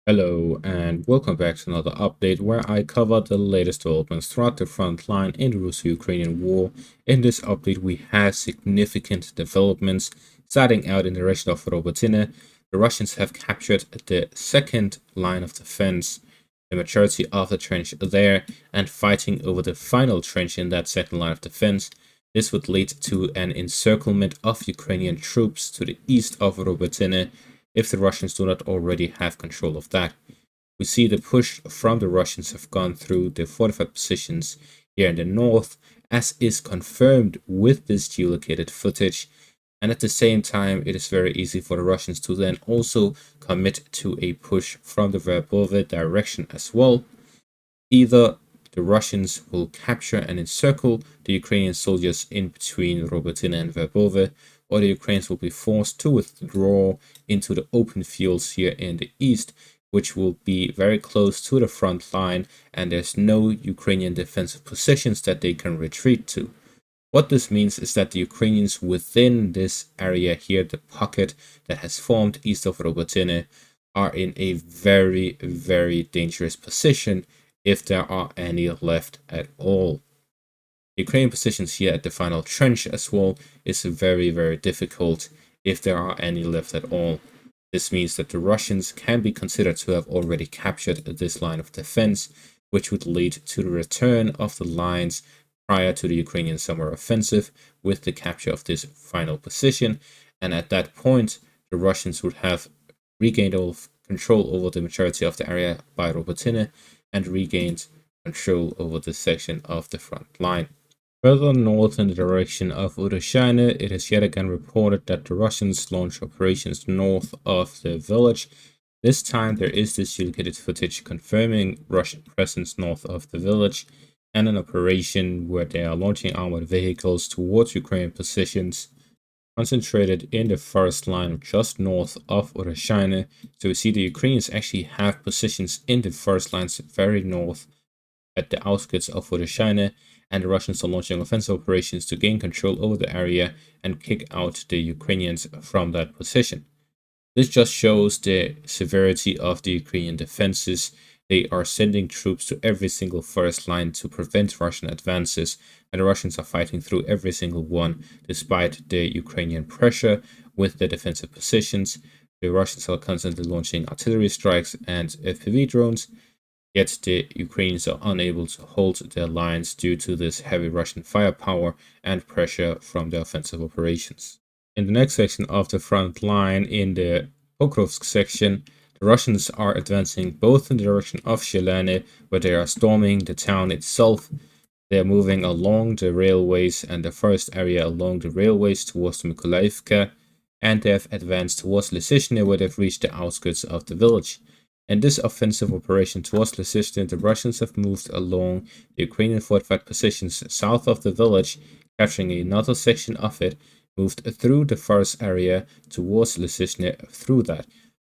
Hello and welcome back to another update where I cover the latest developments throughout the front line in the Russo-Ukrainian war. In this update we have significant developments starting out in the direction of Robotyne. The Russians have captured the second line of defense, the majority of the trench there, and fighting over the final trench in that second line of defense. This would lead to an encirclement of Ukrainian troops to the east of Robotyne if the Russians do not already have control of that. We see the push from the Russians have gone through the fortified positions here in the north, as is confirmed with this geolocated footage. And at the same time, it is very easy for the Russians to then also commit to a push from the Verbove direction as well. Either the Russians will capture and encircle the Ukrainian soldiers in between Robotyne and Verbove, or the Ukrainians will be forced to withdraw into the open fields here in the east, which will be very close to the front line, and there's no Ukrainian defensive positions that they can retreat to. What this means is that the Ukrainians within this area here, the pocket that has formed east of Robotyne, are in a very, very dangerous position if there are any left at all. The Ukrainian positions here at the final trench as well is very, very difficult if there are any left at all. This means that the Russians can be considered to have already captured this line of defense, which would lead to the return of the lines prior to the Ukrainian summer offensive with the capture of this final position. And at that point, the Russians would have regained all control over the majority of the area by Robotyne and regained control over this section of the front line. Further north in the direction of Robotyne, it is yet again reported that the Russians launch operations north of the village. This time there is this geolocated footage confirming Russian presence north of the village and an operation where they are launching armored vehicles towards Ukrainian positions concentrated in the forest line just north of Robotyne. So we see the Ukrainians actually have positions in the forest lines very north at the outskirts of Robotyne, and the Russians are launching offensive operations to gain control over the area and kick out the Ukrainians from that position. This just shows the severity of the Ukrainian defenses. They are sending troops to every single forest line to prevent Russian advances, and the Russians are fighting through every single one despite the Ukrainian pressure with their defensive positions. The Russians are constantly launching artillery strikes and FPV drones, yet the Ukrainians are unable to hold their lines due to this heavy Russian firepower and pressure from the offensive operations. In the next section of the front line, in the Pokrovsk section, the Russians are advancing both in the direction of Shelane, where they are storming the town itself. They are moving along the railways and the forest area along the railways towards Mykolaiivka, and they have advanced towards Lysychne, where they've reached the outskirts of the village. In this offensive operation towards Lysychne, the Russians have moved along the Ukrainian fortified positions south of the village, capturing another section of it, moved through the forest area towards Lysychne through that.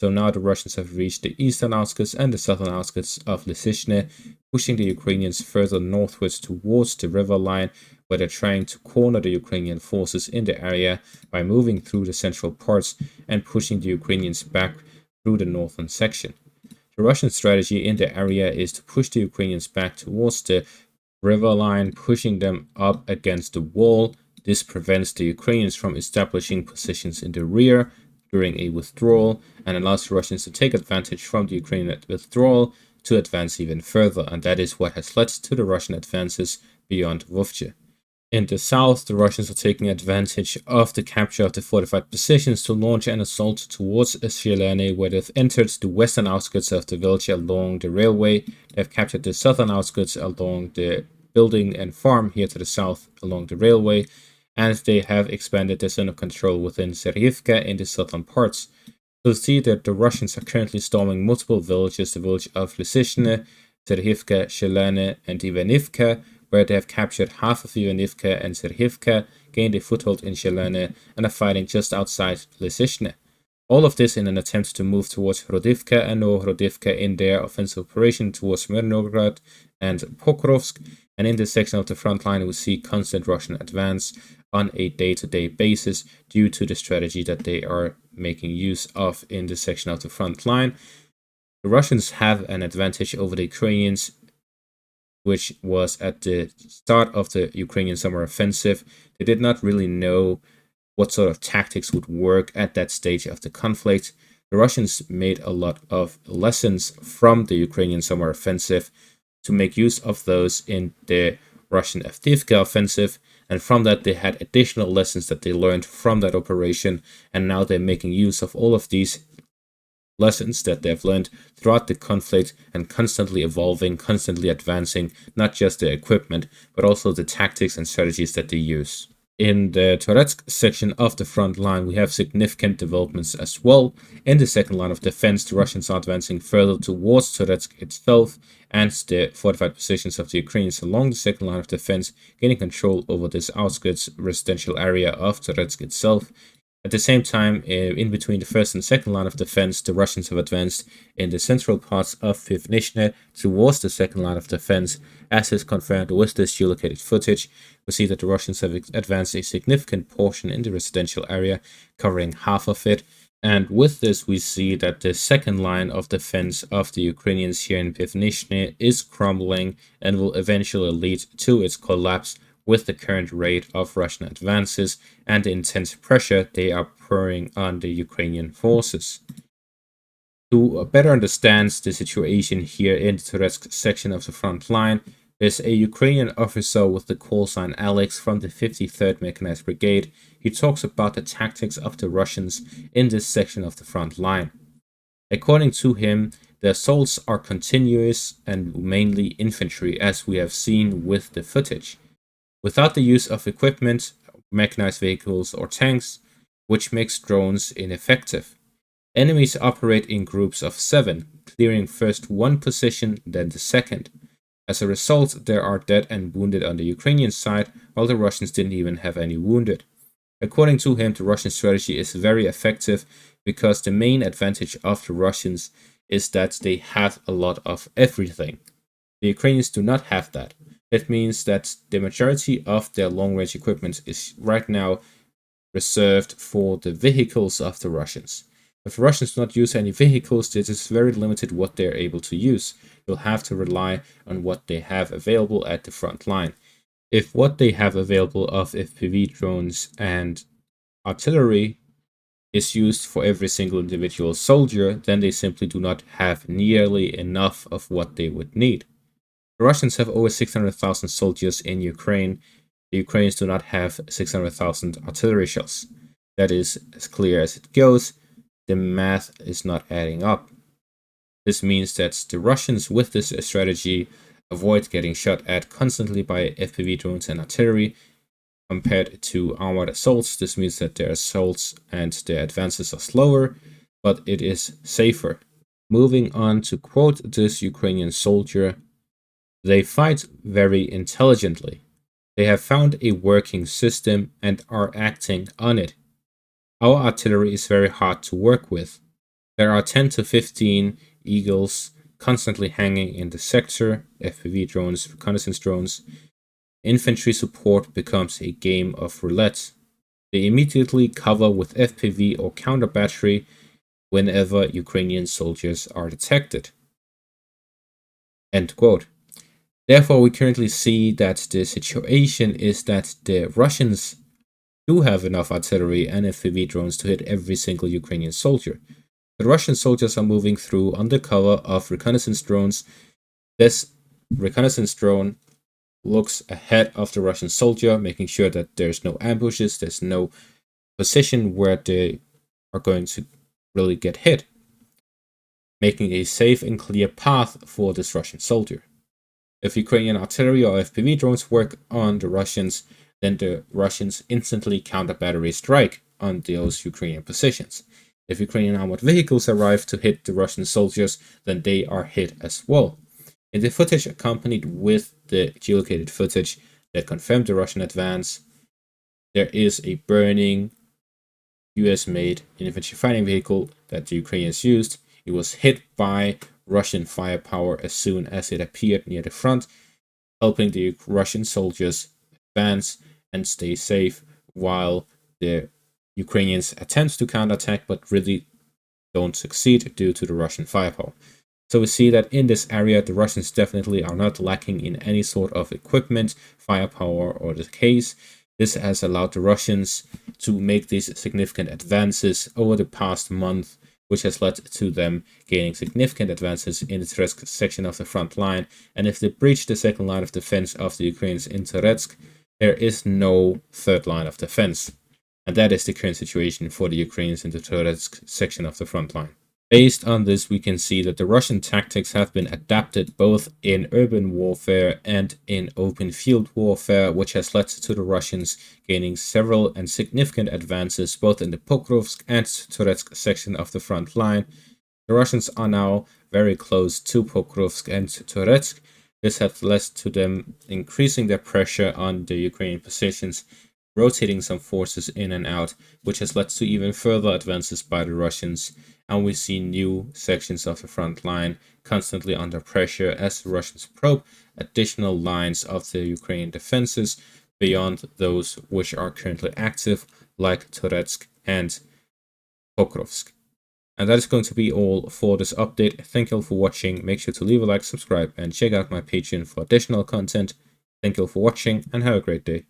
So now the Russians have reached the eastern outskirts and the southern outskirts of Lysychne, pushing the Ukrainians further northwards towards the river line, where they're trying to corner the Ukrainian forces in the area by moving through the central parts and pushing the Ukrainians back through the northern section. The Russian strategy in the area is to push the Ukrainians back towards the river line, pushing them up against the wall. This prevents the Ukrainians from establishing positions in the rear during a withdrawal and allows the Russians to take advantage from the Ukrainian withdrawal to advance even further, and that is what has led to the Russian advances beyond Vovche. In the south, the Russians are taking advantage of the capture of the fortified positions to launch an assault towards Shelane, where they've entered the western outskirts of the village along the railway. They've captured the southern outskirts along the building and farm here to the south along the railway, and they have expanded their zone of control within Serhivka in the southern parts. So see that the Russians are currently storming multiple villages, the village of Lysychne, Serhivka, Shelane, and Ivanivka, where they have captured half of Ivanivka and Serhivka, gained a foothold in Shelane, and are fighting just outside Lysychne. All of this in an attempt to move towards Rodivka and Novorodivka in their offensive operation towards Mirnograd and Pokrovsk, and in this section of the front line we see constant Russian advance on a day-to-day basis due to the strategy that they are making use of in this section of the front line. The Russians have an advantage over the Ukrainians, which was at the start of the Ukrainian summer offensive. They did not really know what sort of tactics would work at that stage of the conflict. The Russians made a lot of lessons from the Ukrainian summer offensive to make use of those in the Russian Avdiivka offensive, and from that they had additional lessons that they learned from that operation, and now they're making use of all of these lessons that they've learned throughout the conflict and constantly evolving, constantly advancing, not just the equipment, but also the tactics and strategies that they use. In the Toretsk section of the front line, we have significant developments as well. In the second line of defense, the Russians are advancing further towards Toretsk itself and the fortified positions of the Ukrainians along the second line of defense, gaining control over this outskirts residential area of Toretsk itself. At the same time, in between the first and second line of defense, the Russians have advanced in the central parts of Pivnishne towards the second line of defense, as is confirmed with this geolocated footage. We see that the Russians have advanced a significant portion in the residential area, covering half of it. And with this, we see that the second line of defense of the Ukrainians here in Pivnishne is crumbling and will eventually lead to its collapse with the current rate of Russian advances and the intense pressure they are pouring on the Ukrainian forces. To better understand the situation here in the Toretsk section of the front line, there's a Ukrainian officer with the call sign Alex from the 53rd Mechanized Brigade. He talks about the tactics of the Russians in this section of the front line. According to him, the assaults are continuous and mainly infantry, as we have seen with the footage, without the use of equipment, mechanized vehicles, or tanks, which makes drones ineffective. Enemies operate in groups of 7, clearing first one position, then the second. As a result, there are dead and wounded on the Ukrainian side, while the Russians didn't even have any wounded. According to him, the Russian strategy is very effective because the main advantage of the Russians is that they have a lot of everything. The Ukrainians do not have that. It means that the majority of their long-range equipment is right now reserved for the vehicles of the Russians. If the Russians do not use any vehicles, it is very limited what they're able to use. You'll have to rely on what they have available at the front line. If what they have available of FPV drones and artillery is used for every single individual soldier, then they simply do not have nearly enough of what they would need. The Russians have over 600,000 soldiers in Ukraine. The Ukrainians do not have 600,000 artillery shells. That is as clear as it goes. The math is not adding up. This means that the Russians with this strategy avoid getting shot at constantly by FPV drones and artillery. Compared to armored assaults, this means that their assaults and their advances are slower, but it is safer. Moving on to quote this Ukrainian soldier, "They fight very intelligently. They have found a working system and are acting on it. Our artillery is very hard to work with. There are 10 to 15 Eagles constantly hanging in the sector, FPV drones, reconnaissance drones. Infantry support becomes a game of roulette. They immediately cover with FPV or counter battery whenever Ukrainian soldiers are detected." End quote. Therefore, we currently see that the situation is that the Russians do have enough artillery and FPV drones to hit every single Ukrainian soldier. The Russian soldiers are moving through under cover of reconnaissance drones. This reconnaissance drone looks ahead of the Russian soldier, making sure that there's no ambushes, there's no position where they are going to really get hit, making a safe and clear path for this Russian soldier. If Ukrainian artillery or FPV drones work on the Russians, then the Russians instantly counter battery strike on those Ukrainian positions. If Ukrainian armored vehicles arrive to hit the Russian soldiers, then they are hit as well. In the footage accompanied with the geolocated footage that confirmed the Russian advance, there is a burning US-made infantry fighting vehicle that the Ukrainians used. It was hit by Russian firepower as soon as it appeared near the front, helping the Russian soldiers advance and stay safe while the Ukrainians attempt to counterattack but really don't succeed due to the Russian firepower. So we see that in this area, the Russians definitely are not lacking in any sort of equipment, firepower, or the case. This has allowed the Russians to make these significant advances over the past month, which has led to them gaining significant advances in the Toretsk section of the front line. And if they breach the second line of defense of the Ukrainians in Toretsk, there is no third line of defense. And that is the current situation for the Ukrainians in the Toretsk section of the front line. Based on this, we can see that the Russian tactics have been adapted both in urban warfare and in open field warfare, which has led to the Russians gaining several and significant advances both in the Pokrovsk and Toretsk section of the front line. The Russians are now very close to Pokrovsk and Toretsk. This has led to them increasing their pressure on the Ukrainian positions, rotating some forces in and out, which has led to even further advances by the Russians. And we see new sections of the front line constantly under pressure as the Russians probe additional lines of the Ukrainian defenses beyond those which are currently active, like Toretsk and Pokrovsk. And that is going to be all for this update. Thank you all for watching. Make sure to leave a like, subscribe, and check out my Patreon for additional content. Thank you all for watching, and have a great day.